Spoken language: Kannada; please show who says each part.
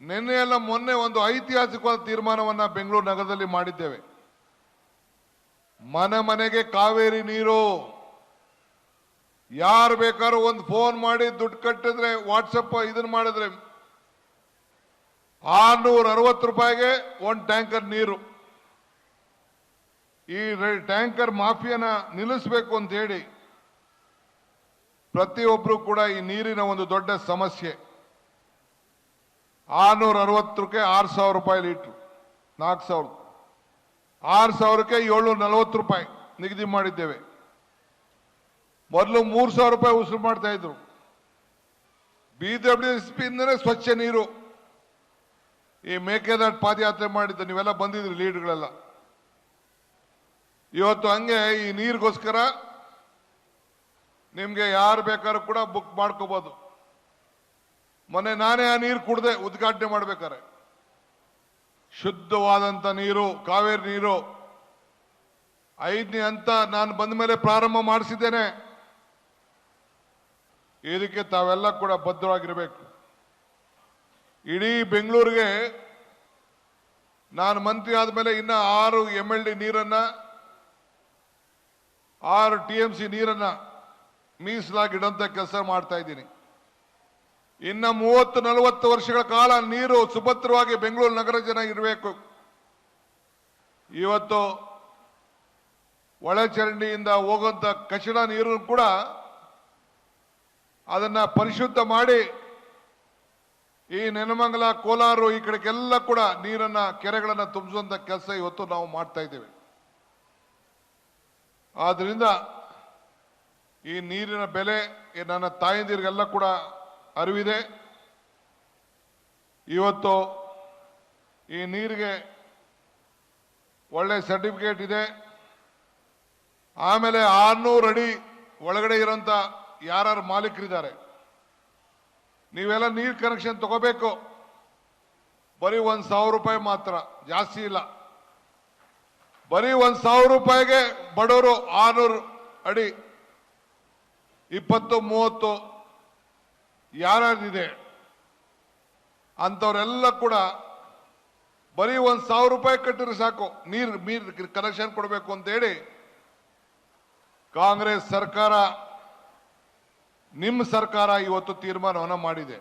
Speaker 1: ನಿನ್ನೆ ಎಲ್ಲ ಮೊನ್ನೆ ಒಂದು ಐತಿಹಾಸಿಕವಾದ ತೀರ್ಮಾನವನ್ನ ಬೆಂಗಳೂರು ನಗರದಲ್ಲಿ ಮಾಡಿದ್ದೇವೆ. ಮನೆ ಮನೆಗೆ ಕಾವೇರಿ ನೀರು. ಯಾರು ಬೇಕಾದ್ರೂ ಒಂದು ಫೋನ್ ಮಾಡಿ ದುಡ್ಡು ಕಟ್ಟಿದ್ರೆ ವಾಟ್ಸಪ್ ಇದನ್ನ ಮಾಡಿದ್ರೆ 660 ರೂಪಾಯಿಗೆ ಒಂದು ಟ್ಯಾಂಕರ್ ನೀರು. ಈ ಟ್ಯಾಂಕರ್ ಮಾಫಿಯಾನ ನಿಲ್ಲಿಸಬೇಕು ಅಂತ ಹೇಳಿ ಪ್ರತಿಯೊಬ್ಬರು ಕೂಡ ಈ ನೀರಿನ ಒಂದು ದೊಡ್ಡ ಸಮಸ್ಯೆ. 660ಕ್ಕೆ 6,000 ರೂಪಾಯಿ ಲೀಟ್ರು, 4,000 6,000ಕ್ಕೆ 740 ರೂಪಾಯಿ ನಿಗದಿ ಮಾಡಿದ್ದೇವೆ. ಮೊದಲು 3,000 ರೂಪಾಯಿ ವಸೂಲು ಮಾಡ್ತಾ ಇದ್ರು. BWSP ಇಂದನೇ ಸ್ವಚ್ಛ ನೀರು. ಈ ಮೇಕೆದಾಟು ಪಾದಯಾತ್ರೆ ಮಾಡಿದ್ದು ನೀವೆಲ್ಲ ಬಂದಿದ್ರಿ ಲೀಡ್ಗಳೆಲ್ಲ. ಇವತ್ತು ಹಂಗೆ ಈ ನೀರಿಗೋಸ್ಕರ ನಿಮ್ಗೆ ಯಾರು ಬೇಕಾದ್ರೂ ಕೂಡ ಬುಕ್ ಮಾಡ್ಕೋಬಹುದು. ಮೊನ್ನೆ ನಾನೇ ಆ ನೀರು ಕುಡ್ದೆ ಉದ್ಘಾಟನೆ ಮಾಡ್ಬೇಕಾರೆ. ಶುದ್ಧವಾದಂತ ನೀರು, ಕಾವೇರಿ ನೀರು 5ನೇ ಹಂತ ನಾನು ಬಂದ ಮೇಲೆ ಪ್ರಾರಂಭ ಮಾಡಿಸಿದ್ದೇನೆ. ಇದಕ್ಕೆ ತಾವೆಲ್ಲ ಕೂಡ ಬದ್ಧವಾಗಿರಬೇಕು. ಇಡೀ ಬೆಂಗಳೂರಿಗೆ ನಾನು ಮಂತ್ರಿ ಆದ್ಮೇಲೆ ಇನ್ನ 6 MLD ನೀರನ್ನ 6 TMC ನೀರನ್ನ ಮೀಸಲಾಗಿಡಂತ ಕೆಲಸ ಮಾಡ್ತಾ ಇದ್ದೀನಿ. ಇನ್ನ 30-40 ವರ್ಷಗಳ ಕಾಲ ನೀರು ಸುಭದ್ರವಾಗಿ ಬೆಂಗಳೂರು ನಗರ ಜನ ಇರಬೇಕು. ಇವತ್ತು ಒಳಚರಂಡಿಯಿಂದ ಹೋಗುವಂತ ಕಚಡ ನೀರು ಕೂಡ ಅದನ್ನ ಪರಿಶುದ್ಧ ಮಾಡಿ ಈ ನೆನಮಂಗಲ, ಕೋಲಾರ ಈ ಕಡೆಗೆಲ್ಲ ಕೂಡ ನೀರನ್ನ, ಕೆರೆಗಳನ್ನ ತುಂಬಿಸುವಂತ ಕೆಲಸ ಇವತ್ತು ನಾವು ಮಾಡ್ತಾ ಇದ್ದೇವೆ. ಆದ್ರಿಂದ ಈ ನೀರಿನ ಬೆಲೆ ನನ್ನ ತಾಯಂದಿರಿಗೆಲ್ಲ ಕೂಡ ಅರಿವಿದೆ. ಇವತ್ತು ಈ ನೀರಿಗೆ ಒಳ್ಳೆ ಸರ್ಟಿಫಿಕೇಟ್ ಇದೆ. ಆಮೇಲೆ 600 ಅಡಿ ಒಳಗಡೆ ಇರೋಂಥ ಯಾರು ಮಾಲೀಕರಿದ್ದಾರೆ, ನೀವೆಲ್ಲ ನೀರು ಕನೆಕ್ಷನ್ ತಗೋಬೇಕು. ಬರೀ 1,000 ರೂಪಾಯಿ ಮಾತ್ರ, ಜಾಸ್ತಿ ಇಲ್ಲ. ಬರೀ 1,000 ರೂಪಾಯಿಗೆ ಬಡವರು 600 ಅಡಿ 20-30 ಯಾರ್ಯಾರಿದೆ ಅಂತವರೆಲ್ಲ ಕೂಡ ಬರೀ 1,000 ರೂಪಾಯಿ ಕಟ್ಟಿದ್ರೆ ಸಾಕು ನೀರು ಕನೆಕ್ಷನ್ ಕೊಡಬೇಕು ಅಂತ ಹೇಳಿ ಕಾಂಗ್ರೆಸ್ ಸರ್ಕಾರ, ನಿಮ್ಮ ಸರ್ಕಾರ ಇವತ್ತು ತೀರ್ಮಾನವನ್ನು ಮಾಡಿದೆ.